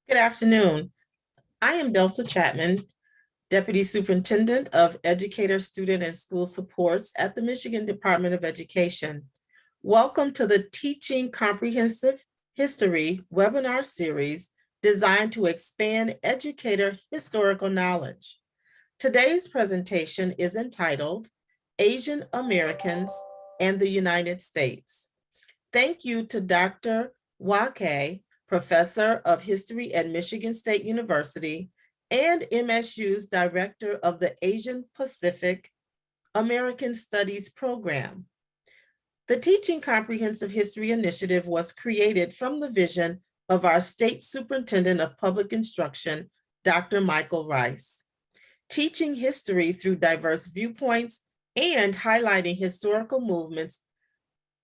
Good afternoon. I am Delsa Chapman, Deputy Superintendent of Educator, Student, and School Supports at the Michigan Department of Education. Welcome to the Teaching Comprehensive History webinar series designed to expand educator historical knowledge. Today's presentation is entitled Asian Americans and the United States. Thank you to Dr. Wake, Professor of History at Michigan State University and MSU's Director of the Asian Pacific American Studies Program. The Teaching Comprehensive History Initiative was created from the vision of our State Superintendent of Public Instruction, Dr. Michael Rice. Teaching history through diverse viewpoints and highlighting historical movements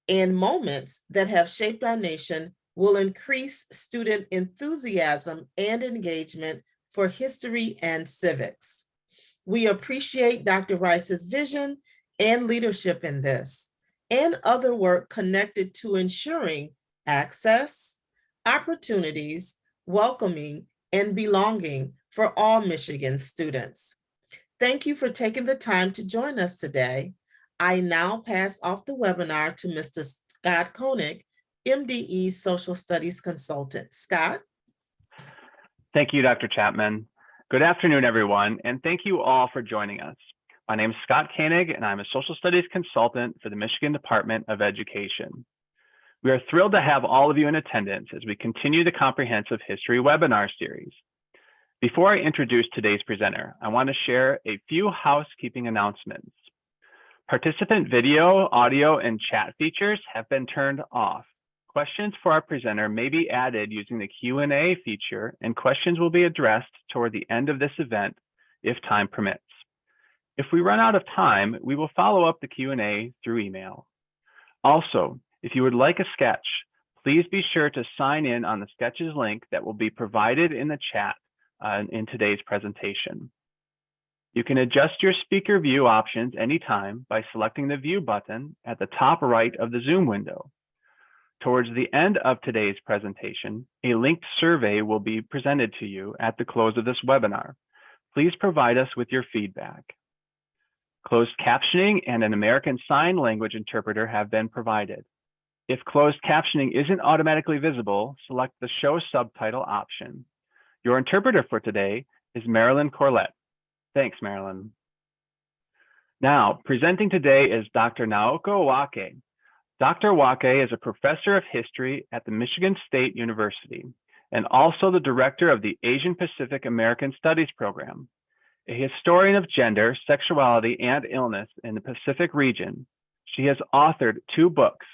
and moments that have shaped our nation will increase student enthusiasm and engagement for history and civics. We appreciate Dr. Rice's vision and leadership in this and other work connected to ensuring access, opportunities, welcoming, and belonging for all Michigan students. Thank you for taking the time to join us today. I now pass off the webinar to Mr. Scott Koenig, MDE Social Studies Consultant. Scott? Thank you, Dr. Chapman. Good afternoon, everyone, and thank you all for joining us. My name is Scott Koenig, and I'm a Social Studies Consultant for the Michigan Department of Education. We are thrilled to have all of you in attendance as we continue the Comprehensive History webinar series. Before I introduce today's presenter, I want to share a few housekeeping announcements. Participant video, audio, and chat features have been turned off. Questions for our presenter may be added using the Q&A feature, and questions will be addressed toward the end of this event if time permits. If we run out of time, we will follow up the Q&A through email. Also, if you would like a sketch, please be sure to sign in on the sketches link that will be provided in the chat in today's presentation. You can adjust your speaker view options anytime by selecting the View button at the top right of the Zoom window. Towards the end of today's presentation, a linked survey will be presented to you at the close of this webinar. Please provide us with your feedback. Closed captioning and an American Sign Language interpreter have been provided. If closed captioning isn't automatically visible, select the Show Subtitle option. Your interpreter for today is Marilyn Corlett. Thanks, Marilyn. Now, presenting today is Dr. Naoko Wake. Dr. Wake is a professor of history at the Michigan State University and also the director of the Asian Pacific American Studies Program. A historian of gender, sexuality, and illness in the Pacific region, she has authored 2 books,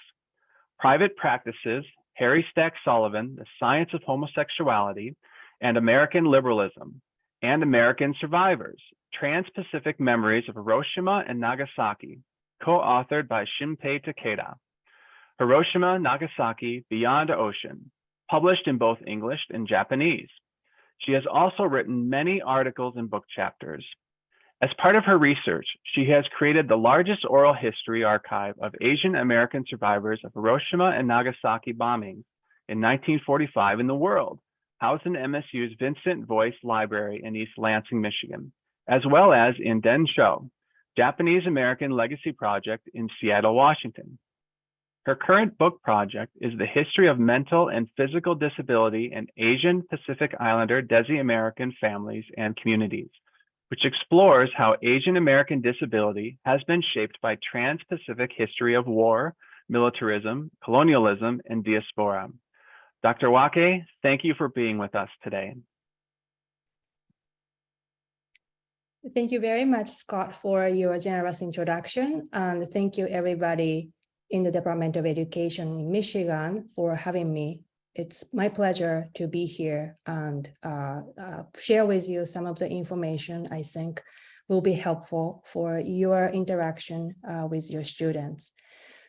Private Practices, Harry Stack Sullivan, The Science of Homosexuality, and American Liberalism, and American Survivors, Trans-Pacific Memories of Hiroshima and Nagasaki, co-authored by Shinpei Takeda. Hiroshima, Nagasaki, Beyond Ocean, published in both English and Japanese. She has also written many articles and book chapters. As part of her research, she has created the largest oral history archive of Asian American survivors of Hiroshima and Nagasaki bombings in 1945 in the world, housed in MSU's Vincent Voice Library in East Lansing, Michigan, as well as in Densho, Japanese American Legacy Project in Seattle, Washington. Her current book project is The History of Mental and Physical Disability in Asian Pacific Islander Desi American Families and Communities, which explores how Asian American disability has been shaped by trans-Pacific history of war, militarism, colonialism, and diaspora. Dr. Wake, thank you for being with us today. Thank you very much, Scott, for your generous introduction. And thank you, everybody in the Department of Education in Michigan for having me. It's my pleasure to be here and share with you some of the information I think will be helpful for your interaction with your students.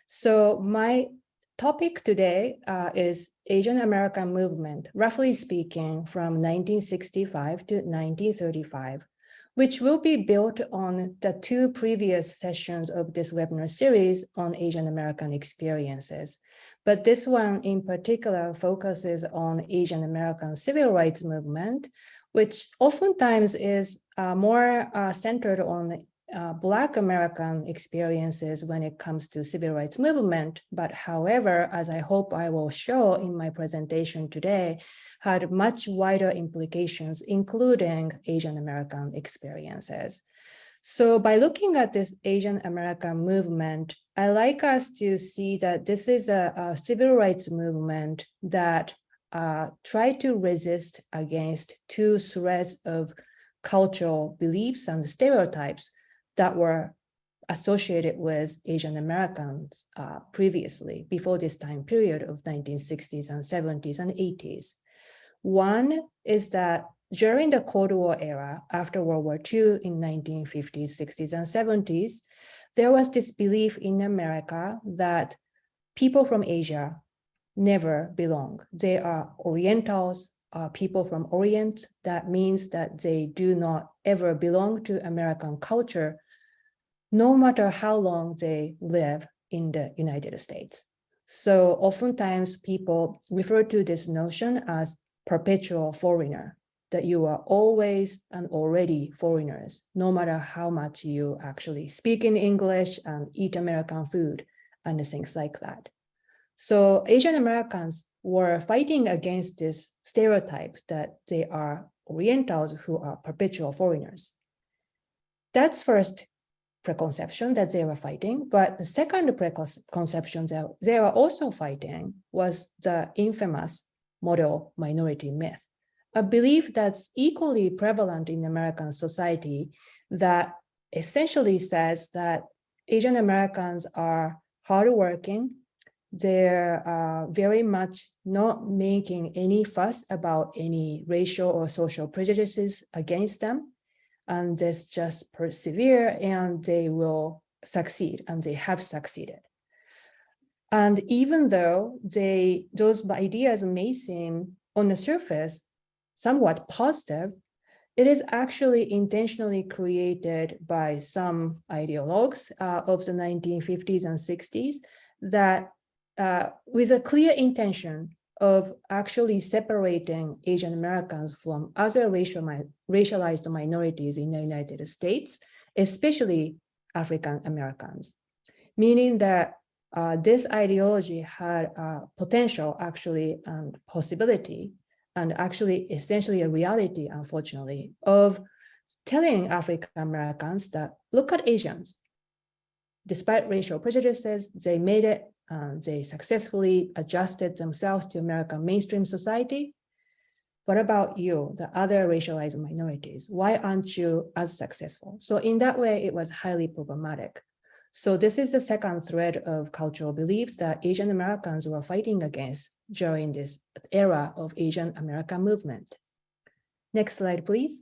So my topic today is Asian American movement, roughly speaking, from 1965 to 1935, which will be built on the two previous sessions of this webinar series on Asian American experiences. But this one in particular focuses on Asian American civil rights movement, which oftentimes is more centered on Black American experiences when it comes to civil rights movement. But however, as I hope I will show in my presentation today, had much wider implications, including Asian American experiences. So by looking at this Asian American movement, I like us to see that this is a civil rights movement that try to resist against two threads of cultural beliefs and stereotypes that were associated with Asian Americans previously, before this time period of 1960s and 70s and 80s. One is that during the Cold War era, after World War II in 1950s, 60s, and 70s, there was this belief in America that people from Asia never belong. They are Orientals, people from Orient. That means that they do not ever belong to American culture, no matter how long they live in the United States. So oftentimes people refer to this notion as perpetual foreigner, that you are always and already foreigners, no matter how much you actually speak in English and eat American food and things like that. So Asian Americans were fighting against this stereotype that they are Orientals who are perpetual foreigners. That's first preconception that they were fighting, but the second preconception that they were also fighting was the infamous model minority myth, a belief that's equally prevalent in American society that essentially says that Asian Americans are hardworking, they're very much not making any fuss about any racial or social prejudices against them, and just persevere and they will succeed, and they have succeeded. And even though those ideas may seem on the surface somewhat positive, it is actually intentionally created by some ideologues of the 1950s and 60s that with a clear intention of actually separating Asian Americans from other racialized minorities in the United States, especially African Americans, meaning that this ideology had potential actually and possibility, and actually essentially a reality, unfortunately, of telling African Americans that look at Asians. Despite racial prejudices, they made it, they successfully adjusted themselves to American mainstream society. What about you, the other racialized minorities? Why aren't you as successful? So in that way, it was highly problematic. So this is the second thread of cultural beliefs that Asian Americans were fighting against during this era of Asian American movement. Next slide, please.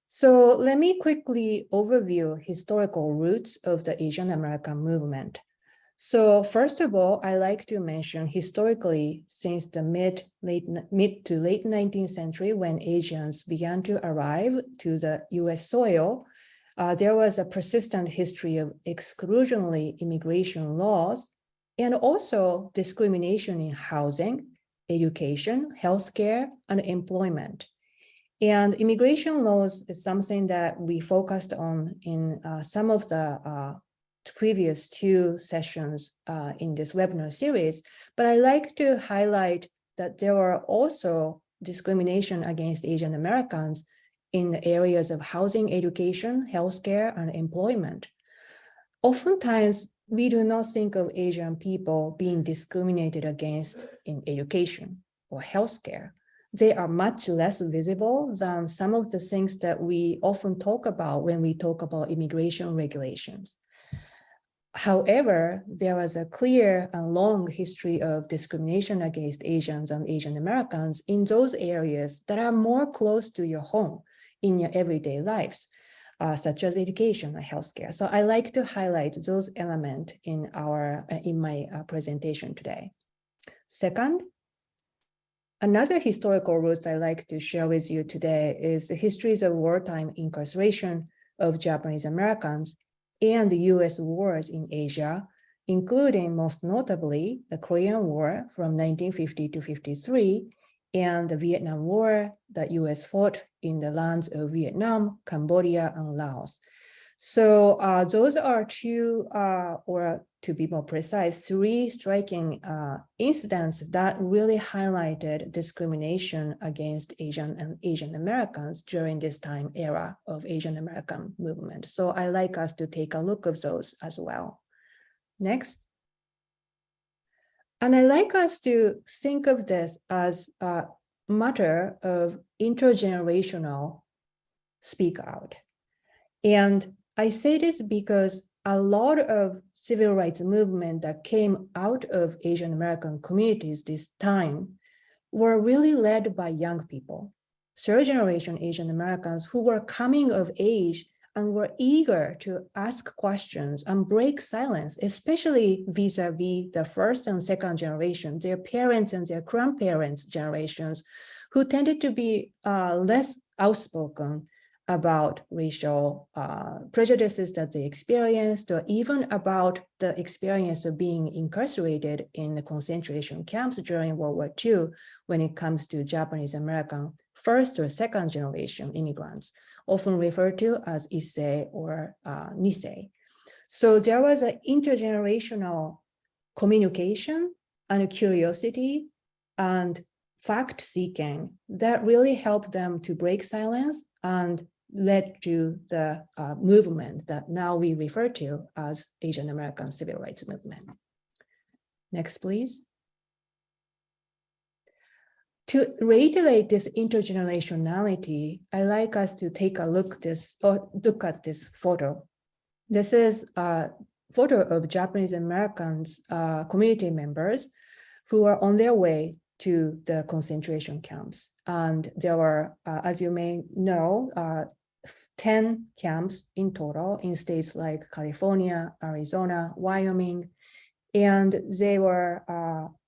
So let me quickly overview historical roots of the Asian American movement. So first of all, I like to mention historically, since the mid to late 19th century, when Asians began to arrive to the US soil, there was a persistent history of exclusionary immigration laws and also discrimination in housing, education, healthcare, and employment. And immigration laws is something that we focused on in some of the previous two sessions in this webinar series, but I like to highlight that there were also discrimination against Asian Americans in the areas of housing, education, healthcare, and employment. Oftentimes, we do not think of Asian people being discriminated against in education or healthcare. They are much less visible than some of the things that we often talk about when we talk about immigration regulations. However, there was a clear and long history of discrimination against Asians and Asian Americans in those areas that are more close to your home in your everyday lives, such as education and healthcare. So I like to highlight those elements in my presentation today. Second, Another historical roots I like to share with you today is the histories of wartime incarceration of Japanese Americans and the US wars in Asia, including most notably the Korean War from 1950 to 53 and the Vietnam War that US fought in the lands of Vietnam, Cambodia, and Laos. So those are two, or to be more precise, three striking incidents that really highlighted discrimination against Asian and Asian Americans during this time era of Asian American movement. So I like us to take a look at those as well. Next. And I like us to think of this as a matter of intergenerational speak out. And I say this because a lot of civil rights movement that came out of Asian American communities this time were really led by young people, third generation Asian Americans who were coming of age and were eager to ask questions and break silence, especially vis-a-vis the first and second generation, their parents and their grandparents' generations, who tended to be less outspoken about racial prejudices that they experienced, or even about the experience of being incarcerated in the concentration camps during World War II when it comes to Japanese American first or second generation immigrants, often referred to as Issei or Nisei. So there was an intergenerational communication and curiosity and fact-seeking that really helped them to break silence and led to the movement that now we refer to as Asian American Civil Rights Movement. Next, please. To reiterate this intergenerationality, I like us to take a look at this photo. This is a photo of Japanese Americans community members who are on their way to the concentration camps. And there were, as you may know, 10 camps in total in states like California, Arizona, Wyoming, and they were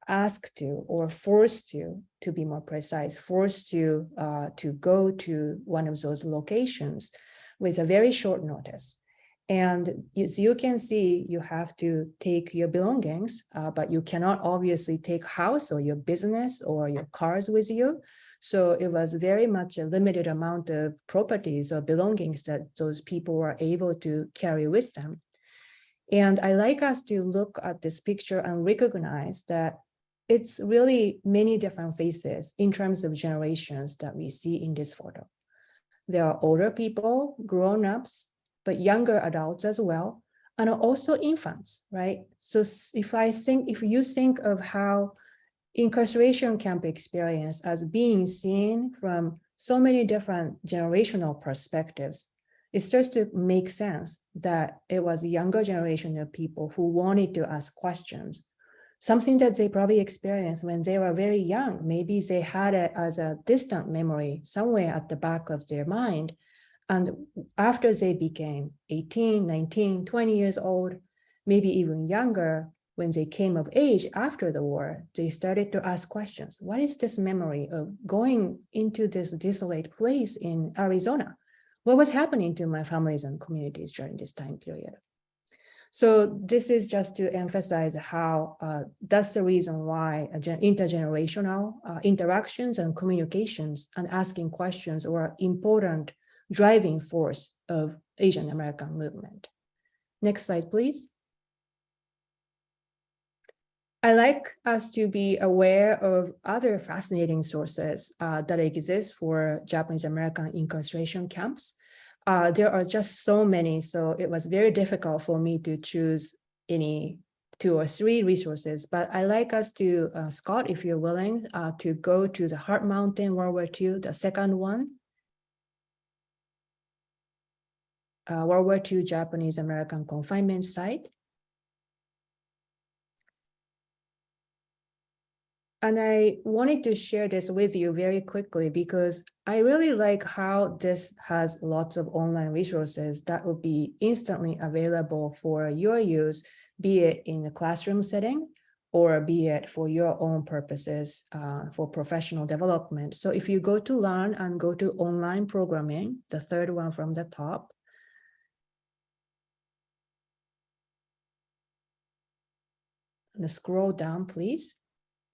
asked to, or forced to be more precise, forced to go to one of those locations with a very short notice. And as you can see, you have to take your belongings, but you cannot obviously take house or your business or your cars with you. So it was very much a limited amount of properties or belongings that those people were able to carry with them. And I like us to look at this picture and recognize that it's really many different faces in terms of generations that we see in this photo. There are older people, grown-ups, but younger adults as well, and also infants, right? So if you think of how incarceration camp experience as being seen from so many different generational perspectives, it starts to make sense that it was a younger generation of people who wanted to ask questions, something that they probably experienced when they were very young. Maybe they had it as a distant memory somewhere at the back of their mind. And after they became 18, 19, 20 years old, maybe even younger, when they came of age after the war, they started to ask questions. What is this memory of going into this desolate place in Arizona? What was happening to my families and communities during this time period? So this is just to emphasize how that's the reason why intergenerational interactions and communications and asking questions were important driving force of Asian American movement. Next slide, please. I like us to be aware of other fascinating sources that exist for Japanese American incarceration camps. There are just so many, so it was very difficult for me to choose any 2 or 3 resources, but I like us to, Scott, if you're willing, to go to the Heart Mountain World War II, the second one. World War II Japanese American confinement site. And I wanted to share this with you very quickly because I really like how this has lots of online resources that will be instantly available for your use, be it in a classroom setting or be it for your own purposes for professional development. So if you go to Learn and go to Online Programming, the third one from the top, and scroll down, please.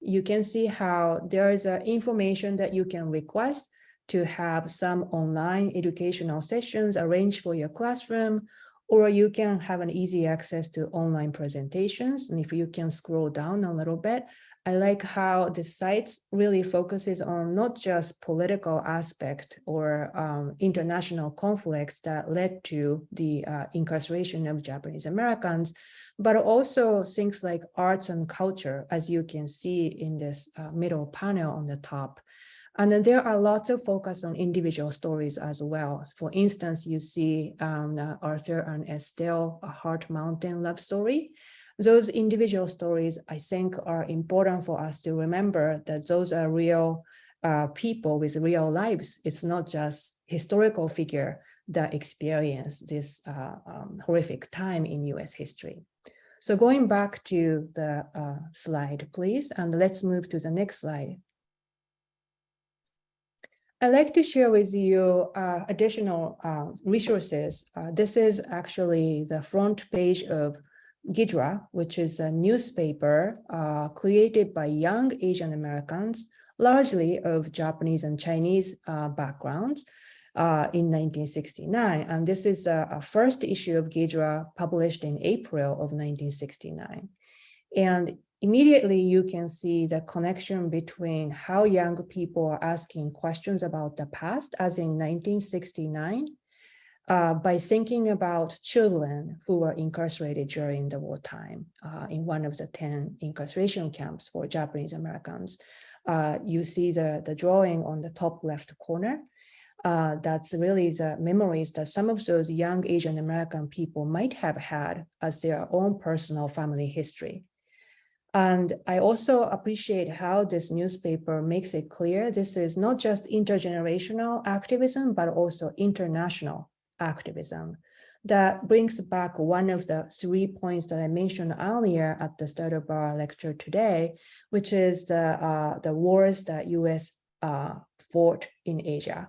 You can see how there is information that you can request to have some online educational sessions arranged for your classroom, or you can have an easy access to online presentations. And if you can scroll down a little bit, I like how the site really focuses on not just political aspect or international conflicts that led to the incarceration of Japanese Americans, but also things like arts and culture, as you can see in this middle panel on the top. And then there are lots of focus on individual stories as well. For instance, you see Arthur and Estelle, a Heart Mountain love story. Those individual stories, I think, are important for us to remember that those are real people with real lives. It's not just historical figure that experienced this horrific time in US history. So going back to the slide, please, and let's move to the next slide. I'd like to share with you additional resources. This is actually the front page of GIDRA, which is a newspaper created by young Asian Americans, largely of Japanese and Chinese backgrounds in 1969. And this is a first issue of GIDRA published in April of 1969. And immediately you can see the connection between how young people are asking questions about the past, as in 1969, by thinking about children who were incarcerated during the wartime in one of the 10 incarceration camps for Japanese Americans. You see the drawing on the top left corner. That's really the memories that some of those young Asian American people might have had as their own personal family history. And I also appreciate how this newspaper makes it clear this is not just intergenerational activism, but also international activism. That brings back one of the 3 points that I mentioned earlier at the start of our lecture today, which is the wars that US fought in Asia.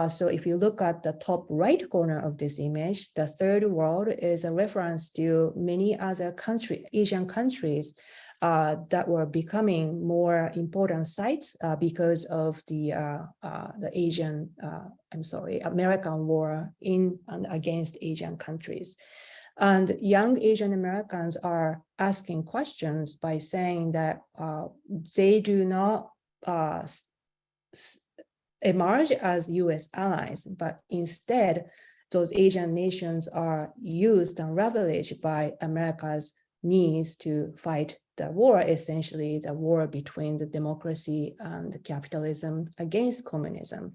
So if you look at the top right corner of this image, the third world is a reference to many other Asian countries that were becoming more important sites because of the American war in and against Asian countries. And young Asian Americans are asking questions by saying that they do not emerge as US allies, but instead those Asian nations are used and leveraged by America's needs to fight the war, essentially the war between the democracy and capitalism against communism,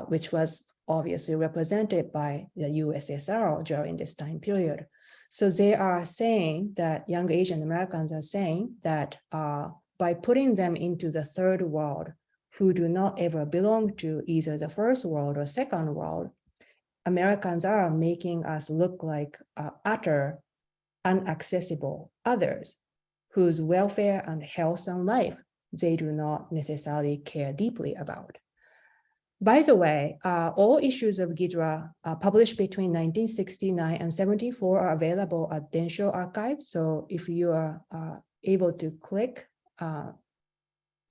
which was obviously represented by the USSR during this time period. So they are saying that young Asian Americans are saying that by putting them into the third world, who do not ever belong to either the first world or second world, Americans are making us look like utter, inaccessible others whose welfare and health and life they do not necessarily care deeply about. By the way, all issues of GIDRA published between 1969 and 74 are available at Densho Archive. So if you are able to click,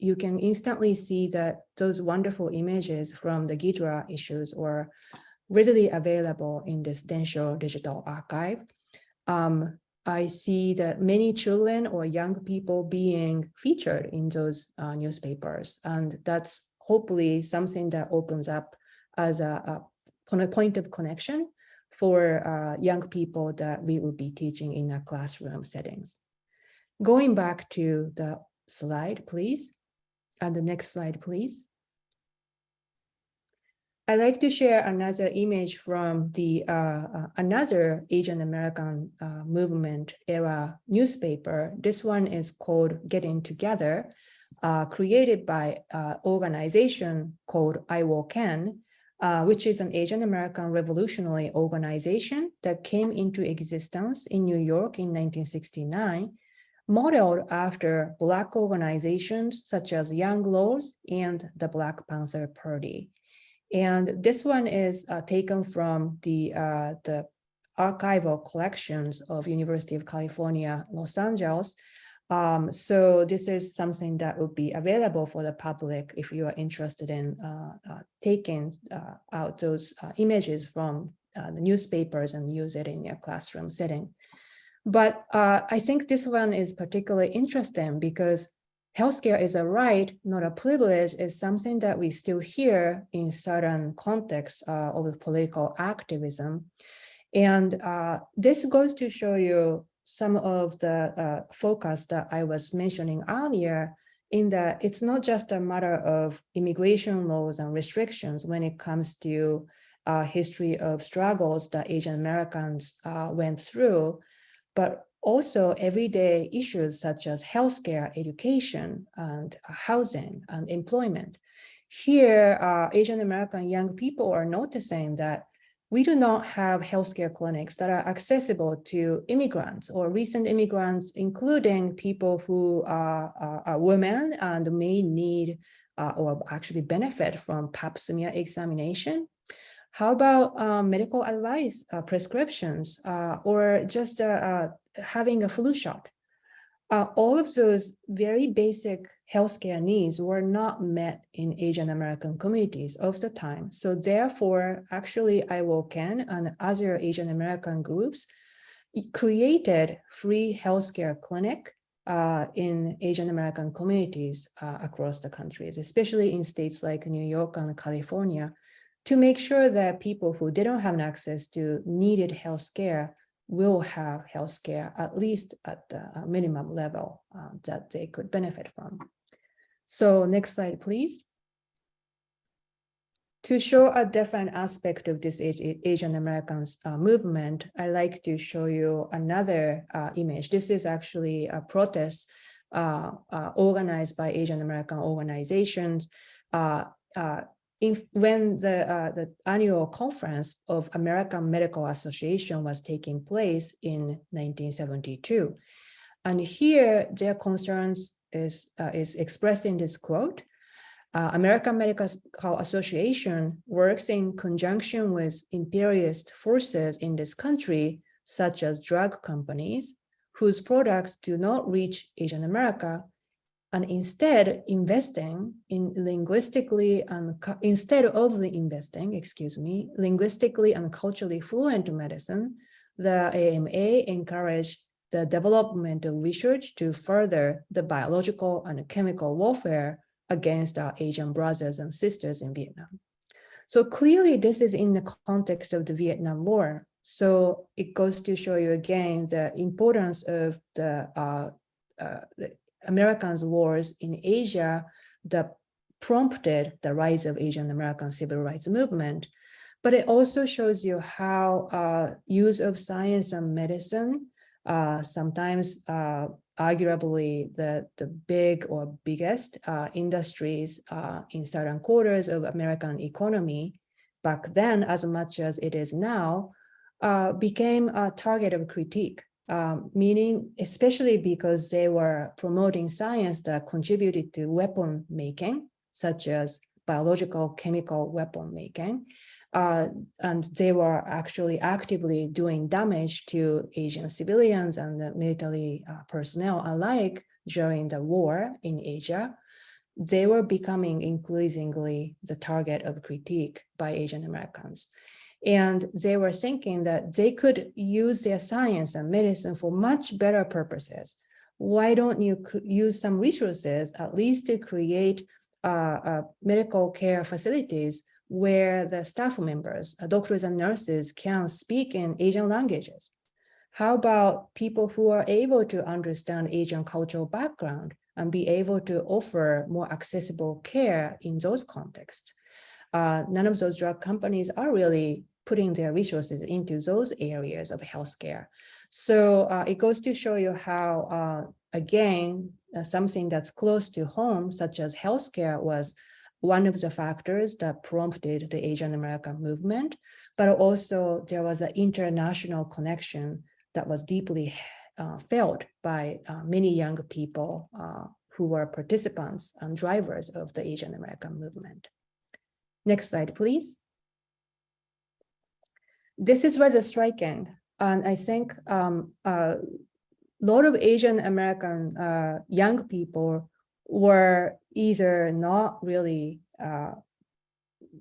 you can instantly see that those wonderful images from the GIDRA issues were readily available in this Densho digital archive. I see that many children or young people being featured in those newspapers, and that's hopefully something that opens up as a point of connection for young people that we will be teaching in a classroom settings. Going back to the slide, please. And the next slide, please. I'd like to share another image from the another Asian American movement era newspaper. This one is called Getting Together, created by an organization called IWOCAN, which is an Asian American revolutionary organization that came into existence in New York in 1969. modeled after Black organizations such as Young Lords and the Black Panther Party. And this one is taken from the archival collections of University of California, Los Angeles. So this is something that would be available for the public if you are interested in taking out those images from the newspapers and use it in your classroom setting. But I think this one is particularly interesting because healthcare is a right, not a privilege, is something that we still hear in certain contexts of political activism. And this goes to show you some of the focus that I was mentioning earlier, in that it's not just a matter of immigration laws and restrictions when it comes to history of struggles that Asian Americans went through, but also everyday issues such as healthcare, education, and housing and employment. Here, Asian American young people are noticing that we do not have healthcare clinics that are accessible to immigrants or recent immigrants, including people who are women and may need or actually benefit from pap smear examination. How about medical advice, prescriptions, or just having a flu shot? All of those very basic healthcare needs were not met in Asian American communities of the time. So therefore, actually, IWOCAN and other Asian American groups created free healthcare clinic in Asian American communities across the countries, especially in states like New York and California, to make sure that people who didn't have access to needed healthcare will have healthcare, at least at the minimum level that they could benefit from. So next slide, please. To show a different aspect of this Asian Americans movement, I like to show you another image. This is actually a protest organized by Asian American organizations when the annual conference of American Medical Association was taking place in 1972. And here their concerns is expressed in this quote: American Medical Association works in conjunction with imperialist forces in this country, such as drug companies, whose products do not reach Asian America, and instead of investing linguistically and culturally fluent medicine, the AMA encouraged the development of research to further the biological and chemical warfare against our Asian brothers and sisters in Vietnam. So clearly this is in the context of the Vietnam War. So it goes to show you again the importance of the Americans' wars in Asia that prompted the rise of Asian American civil rights movement. But it also shows you how use of science and medicine, sometimes arguably the big or biggest industries in certain quarters of American economy back then, as much as it is now, became a target of critique. Meaning, especially because they were promoting science that contributed to weapon making, such as biological, chemical weapon making. And they were actually actively doing damage to Asian civilians and the military personnel alike during the war in Asia. They were becoming increasingly the target of critique by Asian Americans. And they were thinking that they could use their science and medicine for much better purposes. Why don't you use some resources, at least to create medical care facilities where the staff members, doctors and nurses, can speak in Asian languages? How about people who are able to understand Asian cultural background and be able to offer more accessible care in those contexts? None of those drug companies are really putting their resources into those areas of healthcare. So it goes to show you how, again, something that's close to home, such as healthcare, was one of the factors that prompted the Asian American movement, but also there was an international connection that was deeply felt by many young people who were participants and drivers of the Asian American movement. Next slide, please. This is rather striking, and I think a lot of Asian American young people were either not really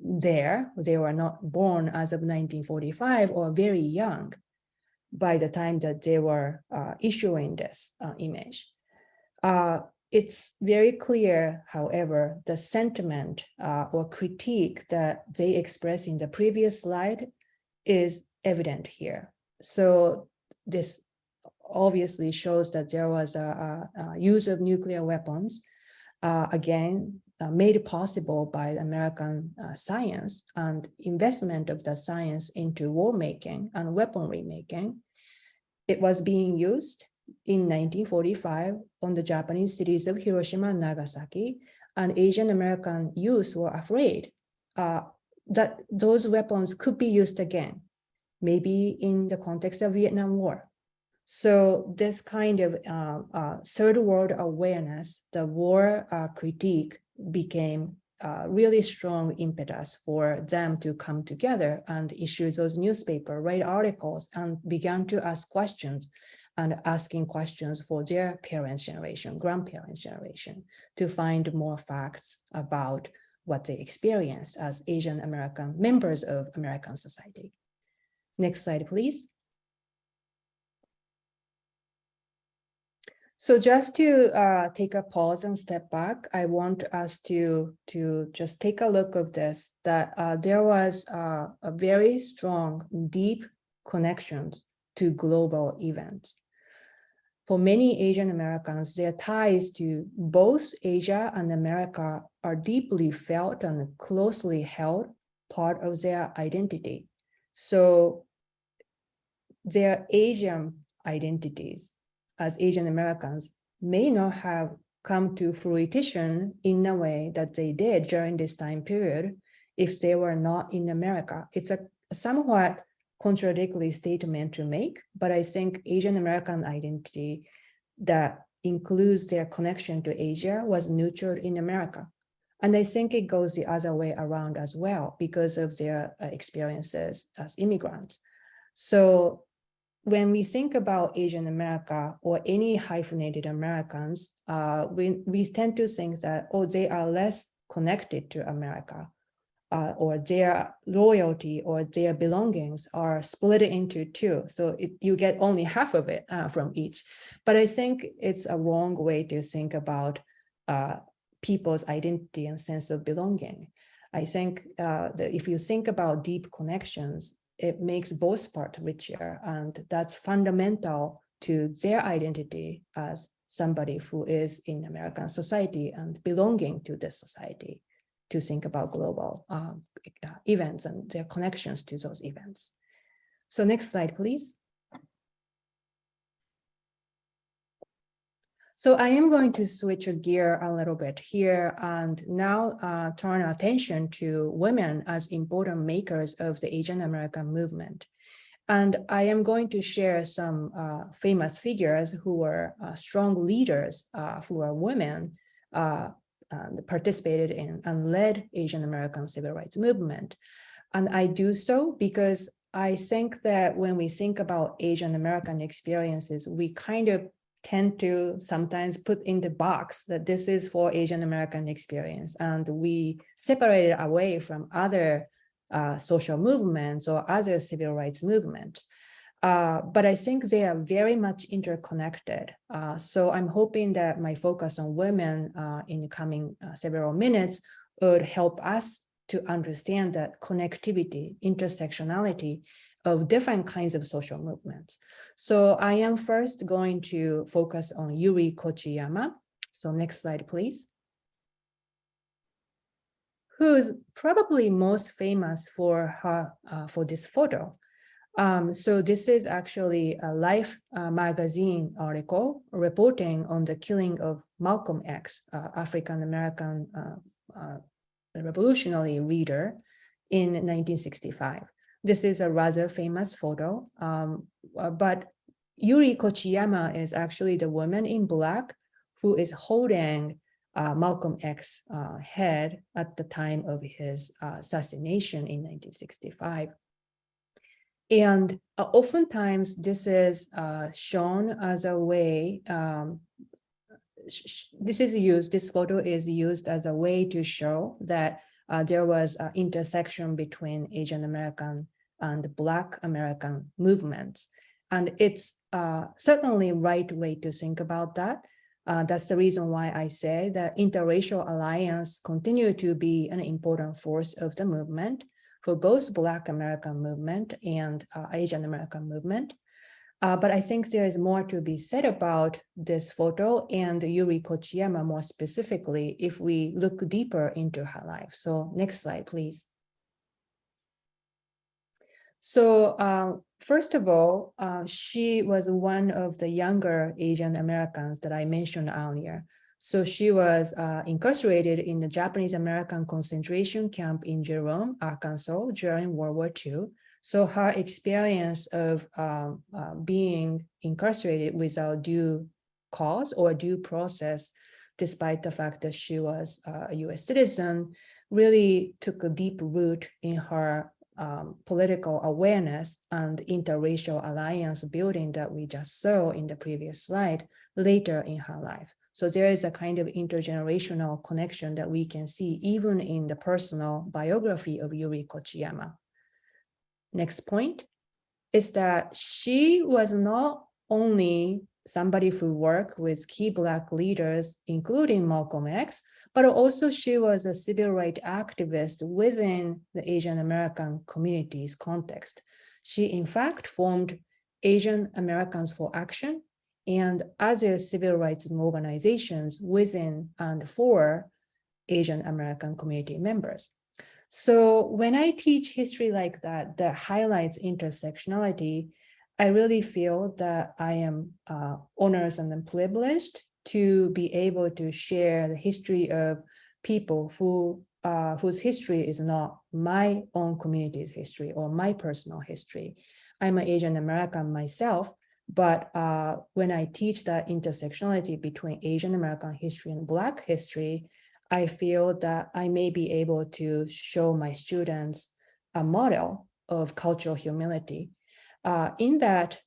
there, they were not born as of 1945, or very young by the time that they were issuing this image. It's very clear, however, the sentiment or critique that they express in the previous slide is evident here. So this obviously shows that there was a use of nuclear weapons, again, made possible by American science and investment of the science into war making and weaponry making. It was being used in 1945 on the Japanese cities of Hiroshima and Nagasaki, and Asian American youth were afraid that those weapons could be used again, maybe in the context of Vietnam War. So this kind of third world awareness, the war critique became really strong impetus for them to come together and issue those newspaper, write articles, and began to ask questions and asking questions for their parents' generation, grandparents' generation, to find more facts about what they experienced as Asian American members of American society. Next slide, please. So just to take a pause and step back, I want us to just take a look at this, that there was a very strong, deep connections to global events. For many Asian Americans, their ties to both Asia and America are deeply felt and closely held part of their identity. So their Asian identities as Asian Americans may not have come to fruition in a way that they did during this time period if they were not in America. It's a somewhat contradictory statement to make, but I think Asian American identity that includes their connection to Asia was nurtured in America. And I think it goes the other way around as well because of their experiences as immigrants. So when we think about Asian America or any hyphenated Americans, we tend to think that, oh, they are less connected to America, or their loyalty or their belongings are split into two. So you get only half of it from each. But I think it's a wrong way to think about people's identity and sense of belonging. I think that if you think about deep connections, it makes both parts richer, and that's fundamental to their identity as somebody who is in American society and belonging to this society, to think about global events and their connections to those events. So next slide, please. So I am going to switch a gear a little bit here and now turn our attention to women as important makers of the Asian American movement. And I am going to share some famous figures who were strong leaders who are women participated in and led Asian American civil rights movement. And I do so because I think that when we think about Asian American experiences, we kind of tend to sometimes put in the box that this is for Asian American experience, and we separate it away from other social movements or other civil rights movements. But I think they are very much interconnected. So I'm hoping that my focus on women in the coming several minutes would help us to understand that connectivity, intersectionality of different kinds of social movements. So I am first going to focus on Yuri Kochiyama. So next slide, please. Who's probably most famous for her for this photo. So this is actually a Life magazine article reporting on the killing of Malcolm X, African-American revolutionary leader in 1965. This is a rather famous photo, but Yuri Kochiyama is actually the woman in black who is holding Malcolm X's head at the time of his assassination in 1965. And oftentimes this is shown as a way, this photo is used as a way to show that there was an intersection between Asian American and Black American movements. And it's certainly right way to think about that. That's the reason why I say that interracial alliance continue to be an important force of the movement for both Black American movement and Asian American movement. But I think there is more to be said about this photo and Yuri Kochiyama more specifically if we look deeper into her life. So next slide, please. So first of all, she was one of the younger Asian Americans that I mentioned earlier. So she was incarcerated in the Japanese American concentration camp in Jerome, Arkansas during World War II. So her experience of being incarcerated without due cause or due process, despite the fact that she was a US citizen, really took a deep root in her political awareness and interracial alliance building that we just saw in the previous slide later in her life. So there is a kind of intergenerational connection that we can see even in the personal biography of Yuri Kochiyama. Next point is that she was not only somebody who worked with key Black leaders, including Malcolm X, but also she was a civil rights activist within the Asian American community's context. She in fact formed Asian Americans for Action and other civil rights organizations within and for Asian American community members. So when I teach history like that, that highlights intersectionality, I really feel that I am honored and privileged to be able to share the history of people whose history is not my own community's history or my personal history. I'm an Asian American myself, but when I teach that intersectionality between Asian American history and Black history, I feel that I may be able to show my students a model of cultural humility. In that,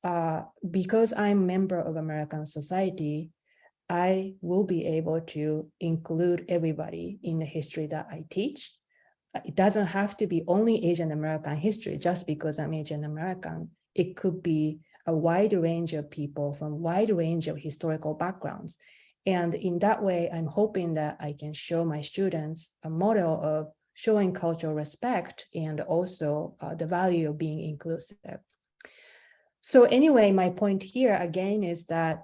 because I'm a member of American society, I will be able to include everybody in the history that I teach. It doesn't have to be only Asian American history just because I'm Asian American. It could be a wide range of people from a wide range of historical backgrounds. And in that way, I'm hoping that I can show my students a model of showing cultural respect and also the value of being inclusive. So anyway, my point here again is that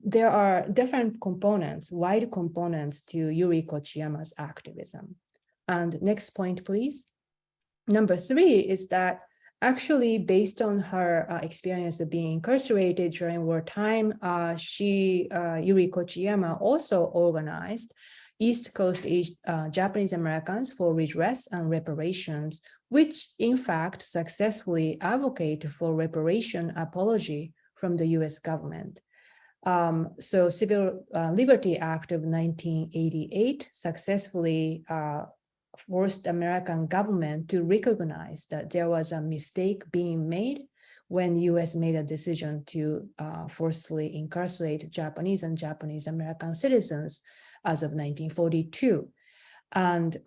there are different components, wide components to Yuri Kochiyama's activism. And next point, please. Number 3 is that actually based on her experience of being incarcerated during wartime, Yuri Kochiyama also organized East Coast Japanese Americans for redress and reparations, which in fact successfully advocate for reparation apology from the US government. So Civil Liberty Act of 1988 successfully forced American government to recognize that there was a mistake being made when US made a decision to forcibly incarcerate Japanese and Japanese American citizens as of 1942. And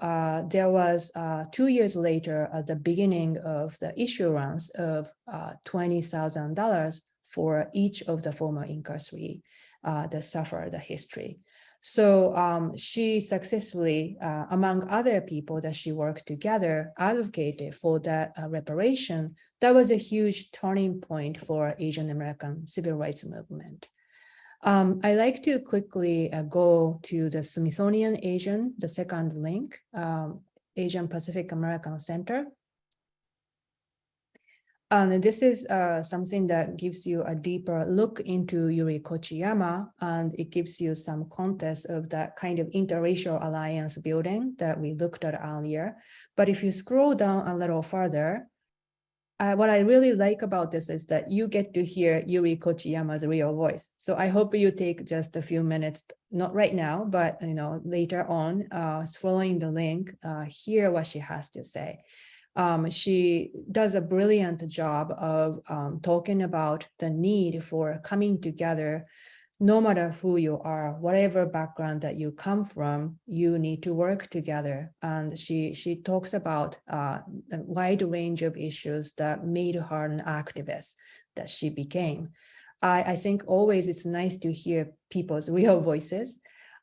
there was 2 years later, at the beginning of the issuance of $20,000 for each of the former incarceratees that suffered the history. So she successfully, among other people that she worked together, advocated for that reparation. That was a huge turning point for Asian American civil rights movement. I like to quickly go to the Smithsonian Asian, the second link, Asian Pacific American Center. And this is something that gives you a deeper look into Yuri Kochiyama, and it gives you some context of that kind of interracial alliance building that we looked at earlier. But if you scroll down a little further, what I really like about this is that you get to hear Yuri Kochiyama's real voice. So I hope you take just a few minutes, not right now, but later on, following the link, hear what she has to say. She does a brilliant job of talking about the need for coming together. No matter who you are, whatever background that you come from, you need to work together. And she talks about a wide range of issues that made her an activist that she became. I think always it's nice to hear people's real voices.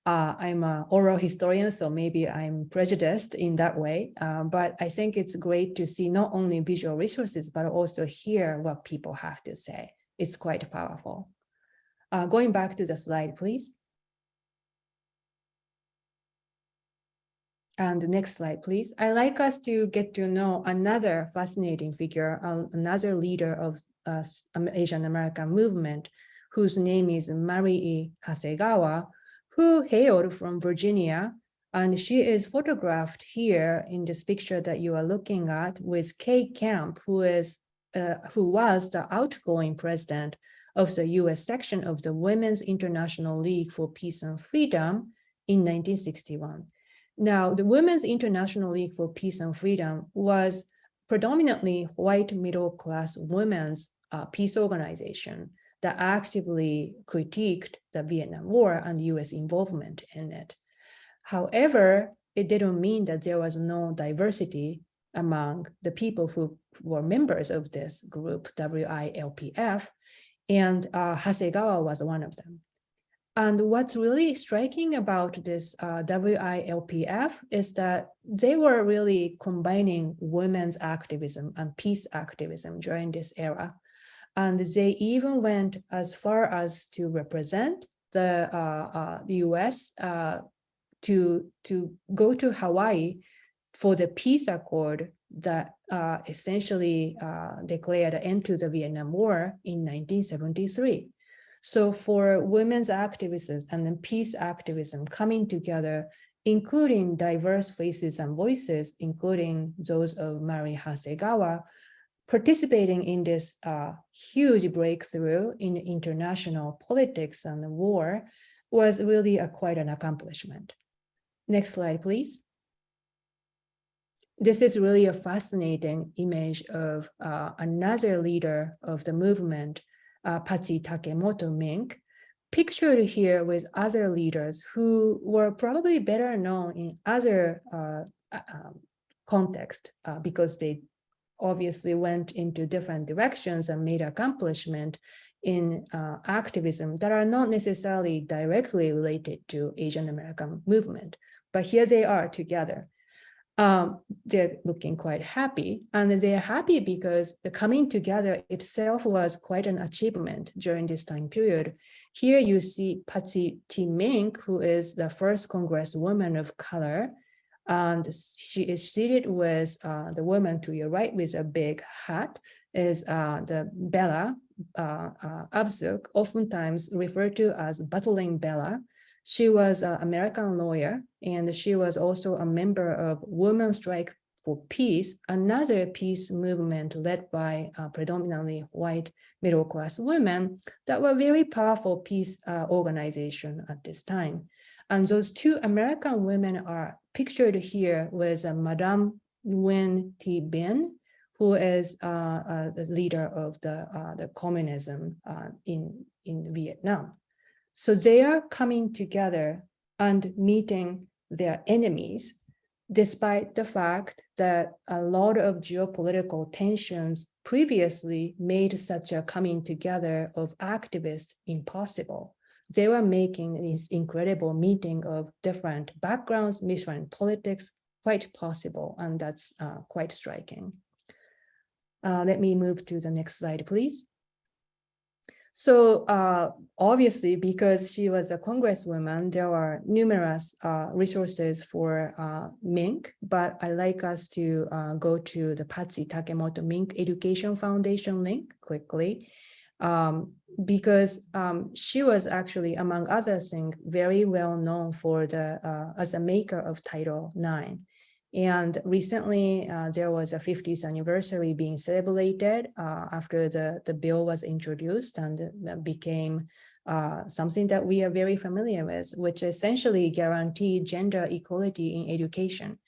I'm an oral historian, so maybe I'm prejudiced in that way, but I think it's great to see not only visual resources, but also hear what people have to say. It's quite powerful. Going back to the slide, please. And the next slide, please. I'd like us to get to know another fascinating figure, another leader of Asian American movement, whose name is Marie Hasegawa, who hailed from Virginia. And she is photographed here in this picture that you are looking at with Kay Camp, who was the outgoing president of the US section of the Women's International League for Peace and Freedom in 1961. Now, the Women's International League for Peace and Freedom was predominantly white middle-class women's peace organization that actively critiqued the Vietnam War and US involvement in it. However, it didn't mean that there was no diversity among the people who were members of this group, WILPF, and Hasegawa was one of them. And what's really striking about this WILPF is that they were really combining women's activism and peace activism during this era. And they even went as far as to represent the US to go to Hawaii for the peace accord that essentially declared an end to the Vietnam War in 1973. So for women's activists and then peace activism coming together, including diverse faces and voices, including those of Marie Hasegawa, participating in this huge breakthrough in international politics and the war was really quite an accomplishment. Next slide, please. This is really a fascinating image of another leader of the movement, Patsy Chi-Minh, pictured here with other leaders who were probably better known in other contexts because they obviously went into different directions and made accomplishment in activism that are not necessarily directly related to Asian American movement. But here they are together. They're looking quite happy, and they're happy because the coming together itself was quite an achievement during this time period. Here you see Patsy Chi Minh, who is the first Congresswoman of color, and she is seated with the woman to your right with a big hat is the Bella Abzug, oftentimes referred to as Battling Bella. She was an American lawyer, and she was also a member of Women's Strike for Peace, another peace movement led by predominantly white middle-class women that were very powerful peace organization at this time. And those two American women are pictured here with Madame Nguyen Thi Binh, who is the leader of the communism in Vietnam. So they are coming together and meeting their enemies, despite the fact that a lot of geopolitical tensions previously made such a coming together of activists impossible. They were making this incredible meeting of different backgrounds, different politics, quite possible, and that's quite striking. Let me move to the next slide, please. So obviously, because she was a congresswoman, there are numerous resources for Mink, but I'd like us to go to the Patsy Takemoto Mink Education Foundation link quickly, because she was actually, among other things, very well known for as a maker of Title IX. And recently, there was a 50th anniversary being celebrated after the bill was introduced and became something that we are very familiar with, which essentially guaranteed gender equality in education.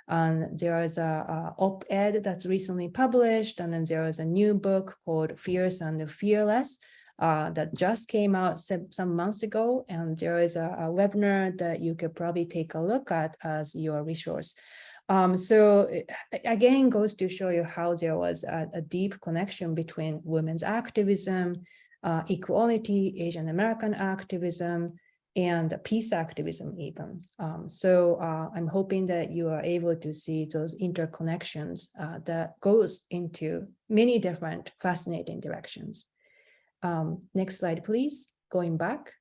And there is a op-ed that's recently published, and then there is a new book called Fierce and Fearless that just came out some months ago, and there is a webinar that you could probably take a look at as your resource. So again, goes to show you how there was a deep connection between women's activism, equality, Asian American activism, and peace activism even. So I'm hoping that you are able to see those interconnections that goes into many different fascinating directions. Next slide, please, going back.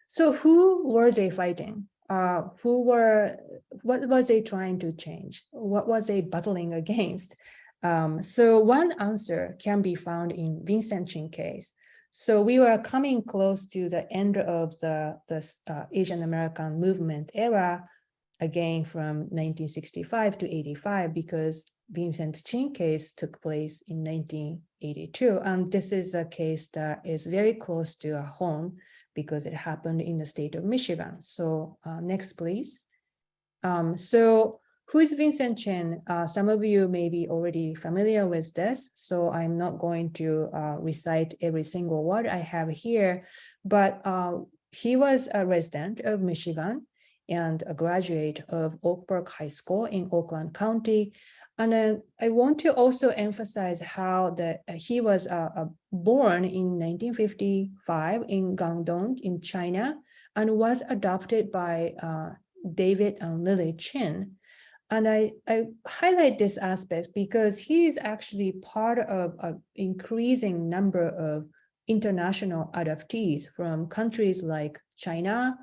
So who were they fighting? What was they trying to change? What was they battling against? So one answer can be found in Vincent Chin case. So we were coming close to the end of the Asian American movement era, again from 1965 to 85, because Vincent Chin case took place in 1982. And this is a case that is very close to our home because it happened in the state of Michigan. So next, please. So who is Vincent Chin? Some of you may be already familiar with this, so I'm not going to recite every single word I have here, but he was a resident of Michigan and a graduate of Oak Park High School in Oakland County. And I want to also emphasize how he was born in 1955 in Guangdong in China and was adopted by David and Lily Chin. And I highlight this aspect because he is actually part of an increasing number of international adoptees from countries like China,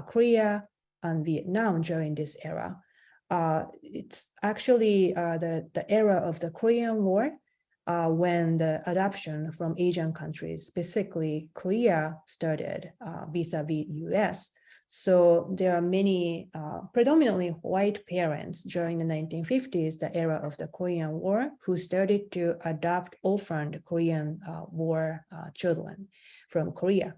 Korea, and Vietnam during this era. It's actually the era of the Korean War when the adoption from Asian countries, specifically Korea, started vis-a-vis US. So there are many predominantly white parents during the 1950s, the era of the Korean War, who started to adopt orphaned Korean War children from Korea.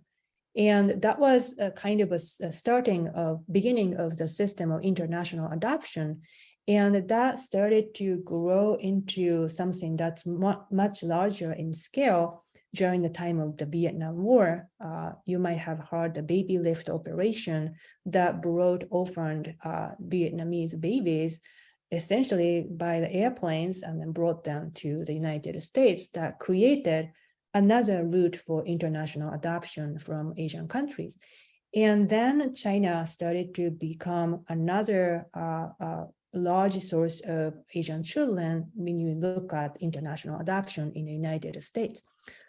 And that was a kind of a beginning of the system of international adoption. And that started to grow into something that's much larger in scale during the time of the Vietnam War. You might have heard the baby lift operation that brought orphaned Vietnamese babies essentially by the airplanes and then brought them to the United States. That created another route for international adoption from Asian countries. And then China started to become another large source of Asian children when you look at international adoption in the United States.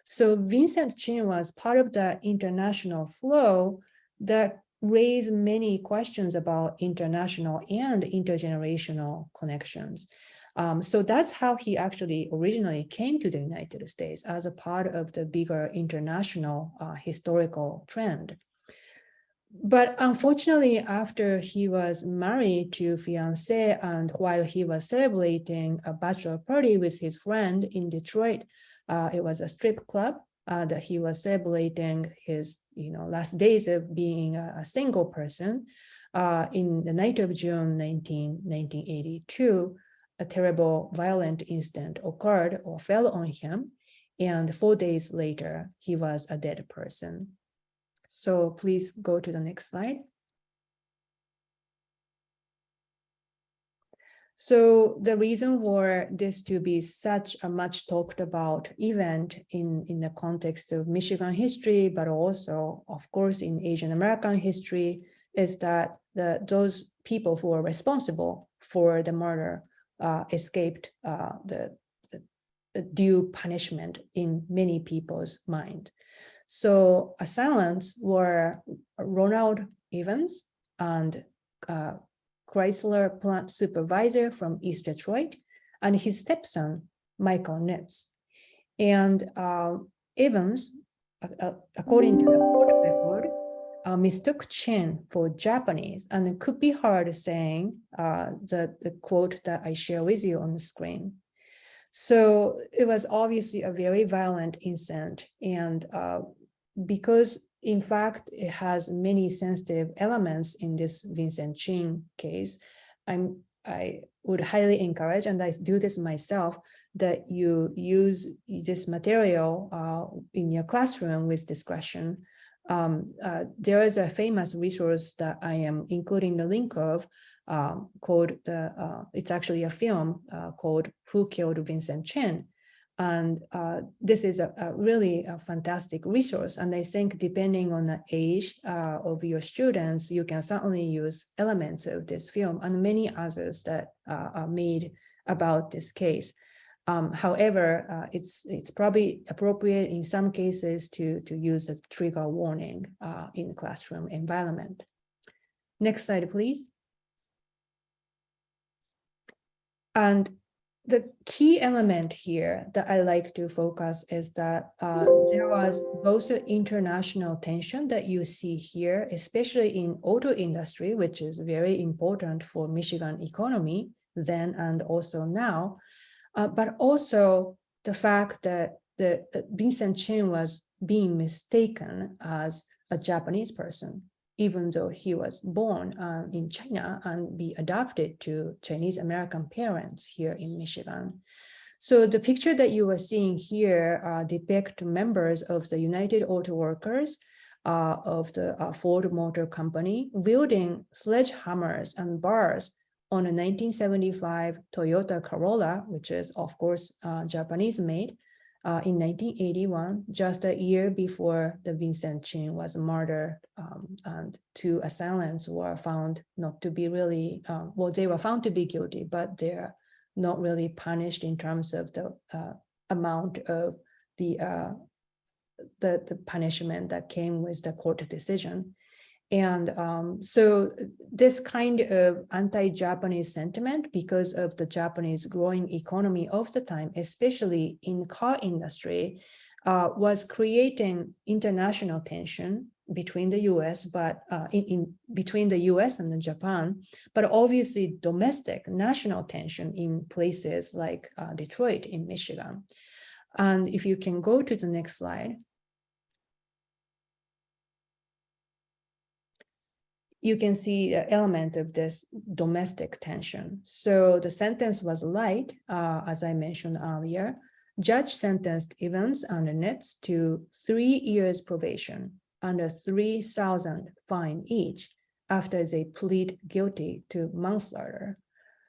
So Vincent Chin was part of the international flow that raised many questions about international and intergenerational connections. So that's how he actually originally came to the United States as a part of the bigger international historical trend. But unfortunately, after he was married to fiancée and while he was celebrating a bachelor party with his friend in Detroit, it was a strip club that he was celebrating his last days of being a single person. In the night of June 1982, a terrible violent incident occurred or fell on him. And 4 days later, he was a dead person. So please go to the next slide. So the reason for this to be such a much talked about event in the context of Michigan history, but also, of course, in Asian American history, is that those people who are responsible for the murder escaped the due punishment in many people's mind. So assailants were Ronald Evans and Chrysler plant supervisor from East Detroit, and his stepson, Michael Nitz. And Evans, according to the court record, mistook Chin for Japanese, and it could be hard saying the quote that I share with you on the screen. So it was obviously a very violent incident, and because in fact it has many sensitive elements in this Vincent Chin case, I would highly encourage, and I do this myself, that you use this material in your classroom with discretion. There is a famous resource that I am including the link of called it's actually a film called Who Killed Vincent Chin? And this is a really fantastic resource. And I think depending on the age of your students, you can certainly use elements of this film and many others that are made about this case. However, it's probably appropriate in some cases to use a trigger warning in classroom environment. Next slide, please. And the key element here that I like to focus is that there was both an international tension that you see here, especially in auto industry, which is very important for Michigan economy then and also now, but also the fact that Vincent Chin was being mistaken as a Japanese person, even though he was born in China and be adopted to Chinese American parents here in Michigan. So the picture that you are seeing here depict members of the United Auto Workers of the Ford Motor Company wielding sledgehammers and bars on a 1975 Toyota Corolla, which is of course Japanese made, in 1981, just a year before the Vincent Chin was murdered, and two assailants were found not to be really, well, they were found to be guilty, but they're not really punished in terms of the amount of the punishment that came with the court decision. And so this kind of anti-Japanese sentiment, because of the Japanese growing economy of the time, especially in the car industry, was creating international tension between the US, but between the US and Japan, but obviously domestic national tension in places like Detroit in Michigan. And if you can go to the next slide. You can see the element of this domestic tension. So the sentence was light, as I mentioned earlier. Judge sentenced Evans and Nitz to 3 years probation and a $3,000 fine each after they plead guilty to manslaughter.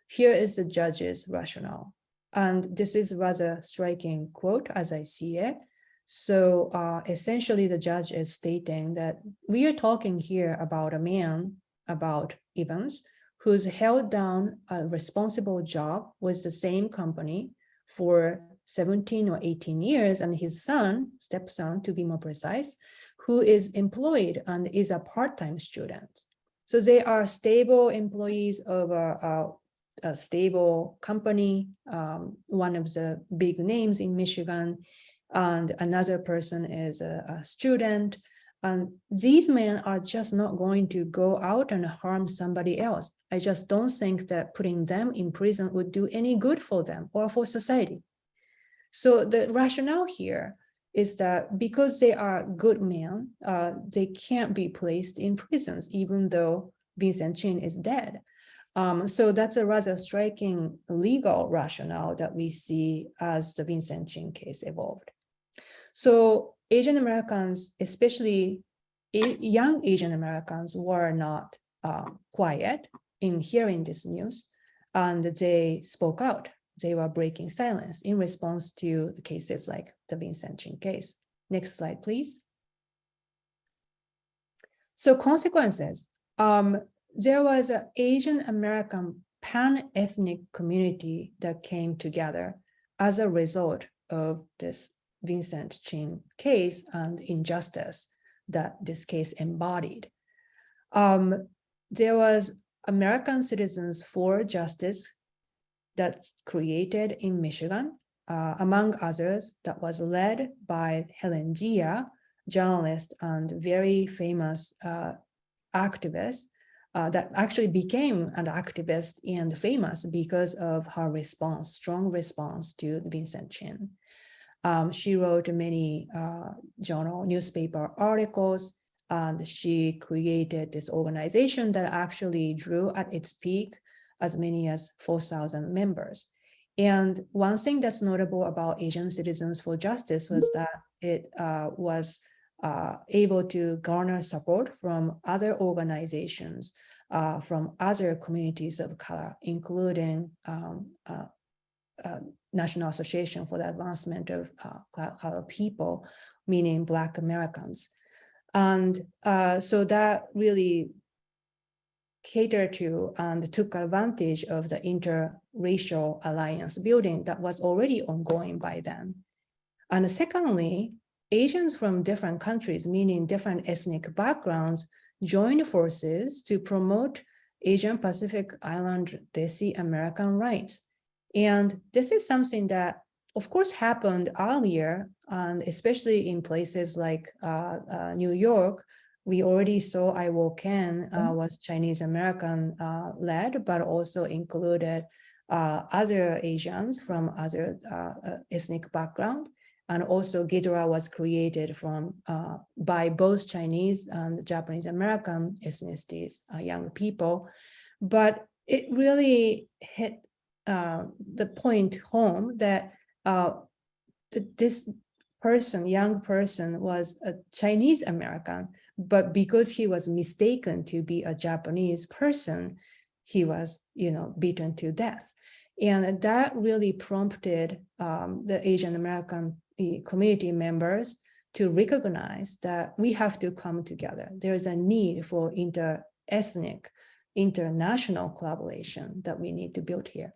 Here is the judge's rationale. And this is rather striking quote as I see it. So essentially the judge is stating that we are talking here about a man, about Evans, who's held down a responsible job with the same company for 17 or 18 years, and his son, stepson to be more precise, who is employed and is a part-time student. So they are stable employees of a stable company, one of the big names in Michigan, and another person is a student. And these men are just not going to go out and harm somebody else. I just don't think that putting them in prison would do any good for them or for society. So the rationale here is that because they are good men, they can't be placed in prisons, even though Vincent Chin is dead. So that's a rather striking legal rationale that we see as the Vincent Chin case evolved. So Asian Americans, especially young Asian Americans, were not quiet in hearing this news, and they spoke out. They were breaking silence in response to cases like the Vincent Chin case. Next slide, please. So consequences. There was an Asian American pan-ethnic community that came together as a result of this Vincent Chin case and injustice that this case embodied. There was American Citizens for Justice that's created in Michigan, among others, that was led by Helen Zia journalist and very famous activist that actually became an activist and famous because of her response, strong response to Vincent Chin. She wrote many newspaper articles, and she created this organization that actually drew at its peak as many as 4,000 members. And one thing that's notable about Asian Citizens for Justice was that it was able to garner support from other organizations, from other communities of color, including National Association for the Advancement of Colored People, meaning Black Americans. And so that really catered to and took advantage of the interracial alliance building that was already ongoing by then. And secondly, Asians from different countries, meaning different ethnic backgrounds, joined forces to promote Asian Pacific Island Desi American rights. And this is something that, of course, happened earlier, and especially in places like New York. We already saw Iwoken was Chinese American led, but also included other Asians from other ethnic background. And also GIDRA was created by both Chinese and Japanese American ethnicities, young people. But it really hit the point home that this young person was a Chinese American, but because he was mistaken to be a Japanese person, he was, beaten to death. And that really prompted the Asian American community members to recognize that we have to come together. There's a need for inter-ethnic, international collaboration that we need to build here.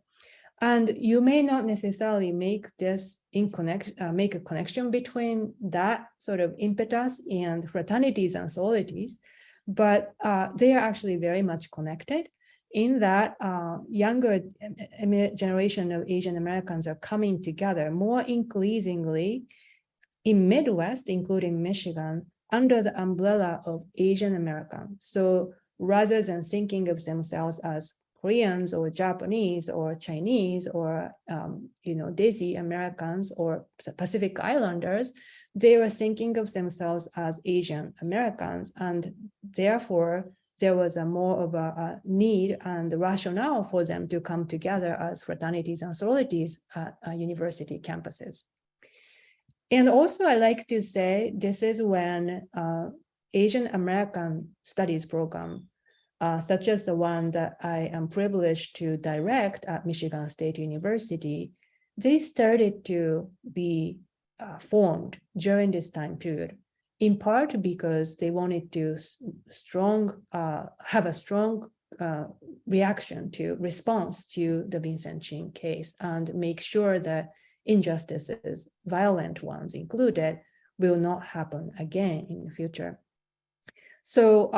And you may not necessarily make this make a connection between that sort of impetus and fraternities and sororities, but they are actually very much connected in that younger generation of Asian Americans are coming together more increasingly in Midwest, including Michigan, under the umbrella of Asian American. So rather than thinking of themselves as Koreans or Japanese or Chinese or Desi Americans or Pacific Islanders, they were thinking of themselves as Asian Americans, and therefore there was a more of a need and rationale for them to come together as fraternities and sororities at university campuses. And also, I like to say this is when Asian American Studies program, such as the one that I am privileged to direct at Michigan State University, they started to be formed during this time period, in part because they wanted to have a strong response to the Vincent Chin case and make sure that injustices, violent ones included, will not happen again in the future. So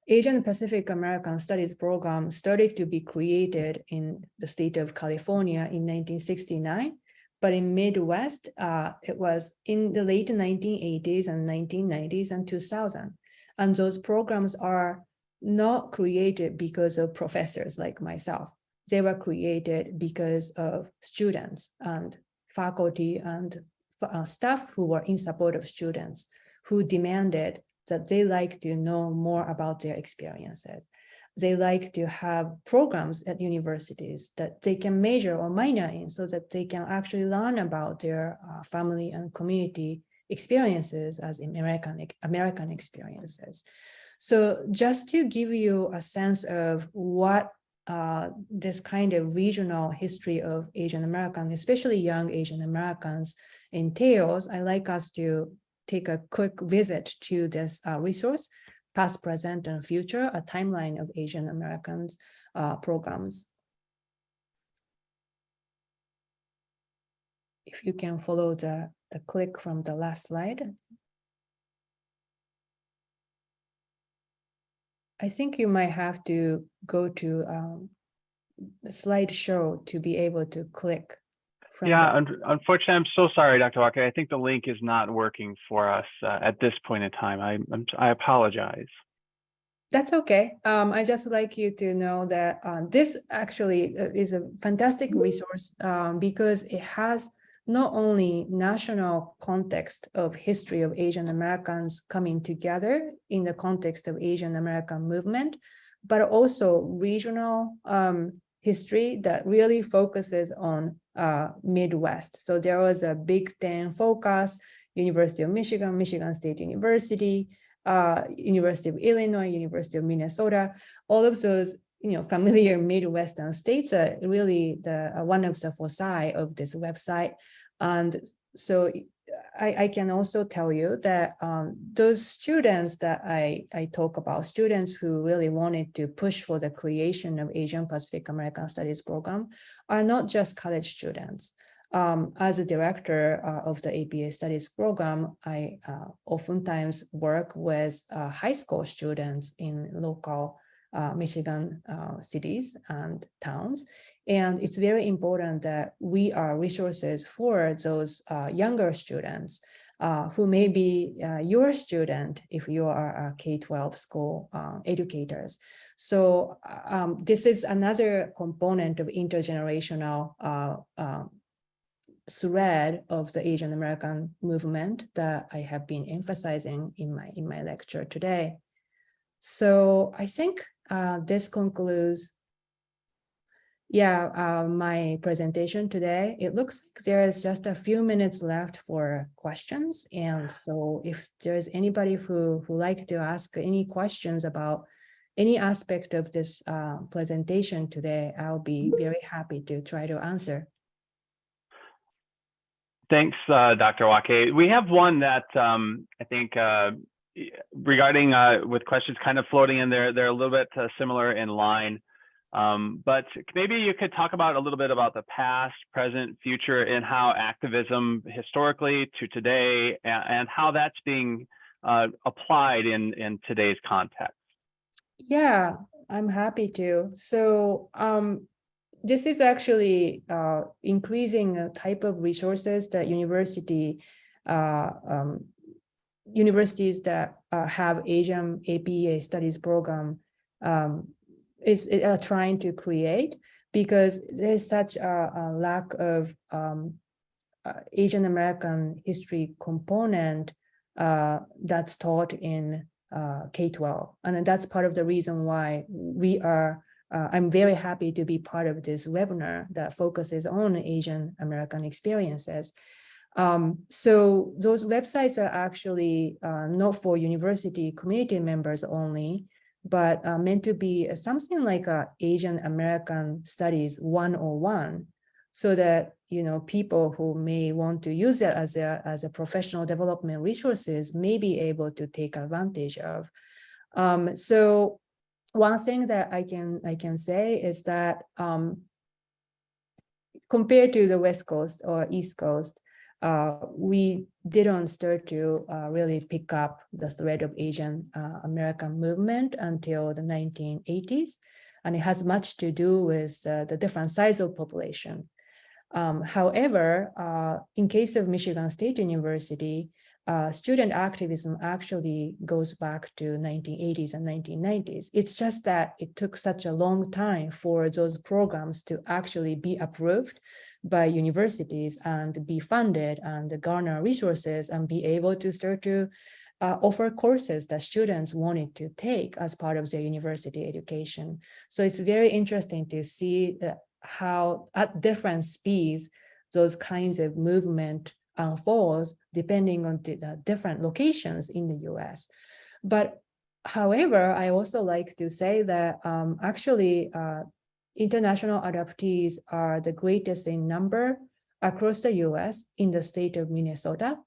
Asian Pacific American Studies program started to be created in the state of California in 1969, but in Midwest, it was in the late 1980s and 1990s and 2000. And those programs are not created because of professors like myself. They were created because of students and faculty and staff who were in support of students, who demanded that they like to know more about their experiences. They like to have programs at universities that they can major or minor in so that they can actually learn about their family and community experiences as American experiences. So just to give you a sense of what this kind of regional history of Asian Americans, especially young Asian Americans, entails, I like us to take a quick visit to this resource, Past, Present, and Future, a timeline of Asian Americans programs. If you can follow the click from the last slide. I think you might have to go to the slideshow to be able to click from Yeah, unfortunately, I'm so sorry, Dr. Walker. I think the link is not working for us at this point in time. I apologize. That's okay. I just like you to know that this actually is a fantastic resource because it has not only national context of history of Asian Americans coming together in the context of Asian American movement, but also regional history that really focuses on Midwest. So there was a Big Ten focus, University of Michigan, Michigan State University, University of Illinois, University of Minnesota, all of those familiar Midwestern states are really the one of the foci of this website. And so I can also tell you that those students that I talk about, students who really wanted to push for the creation of Asian Pacific American Studies program, are not just college students. As a director of the APA Studies program, I oftentimes work with high school students in local Michigan cities and towns. And it's very important that we are resources for those younger students who may be your student if you are a K-12 school educators. So this is another component of intergenerational thread of the Asian American movement that I have been emphasizing in my lecture today. So I think this concludes my presentation today. It looks like there is just a few minutes left for questions. And so if there's anybody who like to ask any questions about any aspect of this presentation today, I'll be very happy to try to answer. Thanks, Dr. Wake. We have one that I think regarding with questions kind of floating in there, they're a little bit similar in line. But maybe you could talk about a little bit about the past, present, future, and how activism historically to today and how that's being applied in today's context. Yeah, I'm happy to. So this is actually increasing a type of resources that universities that have Asian APA studies program is trying to create, because there's such a lack of Asian American history component that's taught in K-12. And that's part of the reason why we are I'm very happy to be part of this webinar that focuses on Asian American experiences. So those websites are actually not for university community members only, but meant to be something like a Asian American Studies 101, so that people who may want to use it as a professional development resources may be able to take advantage of. So one thing that I can say is that compared to the West Coast or East Coast, we didn't start to really pick up the thread of Asian American movement until the 1980s, and it has much to do with the different size of population. However, in case of Michigan State University, student activism actually goes back to 1980s and 1990s. It's just that it took such a long time for those programs to actually be approved by universities and be funded and garner resources and be able to start to offer courses that students wanted to take as part of their university education. So it's very interesting to see how at different speeds those kinds of movement unfolds depending on the different locations in the US. But however, I also like to say that actually international adoptees are the greatest in number across the US in the state of Minnesota.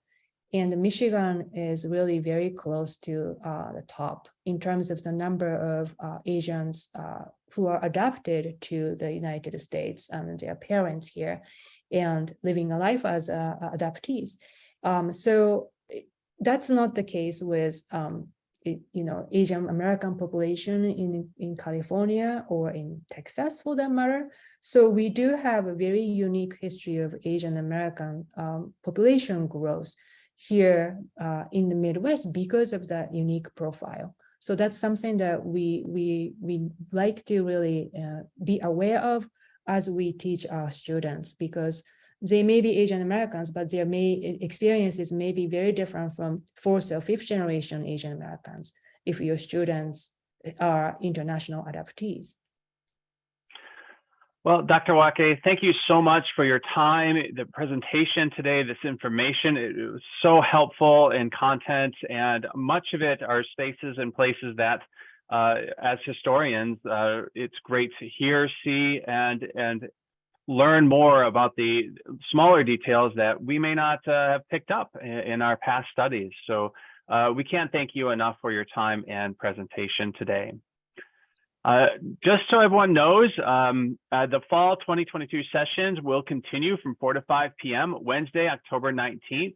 And Michigan is really very close to the top in terms of the number of Asians who are adopted to the United States and their parents here and living a life as adoptees. So that's not the case with Asian American population in California or in Texas for that matter. So we do have a very unique history of Asian American population growth here in the Midwest because of that unique profile. So that's something that we like to really be aware of as we teach our students, because they may be Asian Americans, but their experiences may be very different from fourth or fifth generation Asian Americans if your students are international adoptees. Well, Dr. Wake, thank you so much for your time, the presentation today, this information. It was so helpful in content, and much of it are spaces and places that as historians, it's great to hear, see, and learn more about the smaller details that we may not have picked up in our past studies. So we can't thank you enough for your time and presentation today. Just so everyone knows, the fall 2022 sessions will continue from 4 to 5 p.m. Wednesday, October 19th,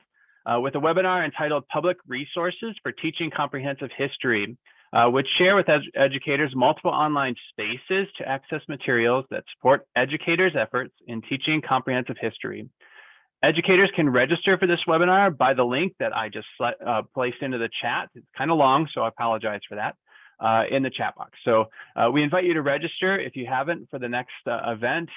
with a webinar entitled Public Resources for Teaching Comprehensive History, which share with educators multiple online spaces to access materials that support educators' efforts in teaching comprehensive history. Educators can register for this webinar by the link that I just placed into the chat. It's kind of long, so I apologize for that, in the chat box. So we invite you to register if you haven't for the next event.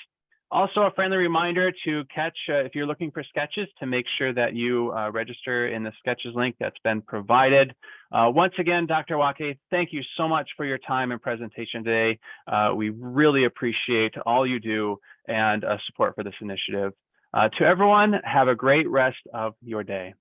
Also, a friendly reminder to catch, if you're looking for sketches, to make sure that you register in the sketches link that's been provided. Once again, Dr. Wake, thank you so much for your time and presentation today. We really appreciate all you do and support for this initiative. To everyone, have a great rest of your day.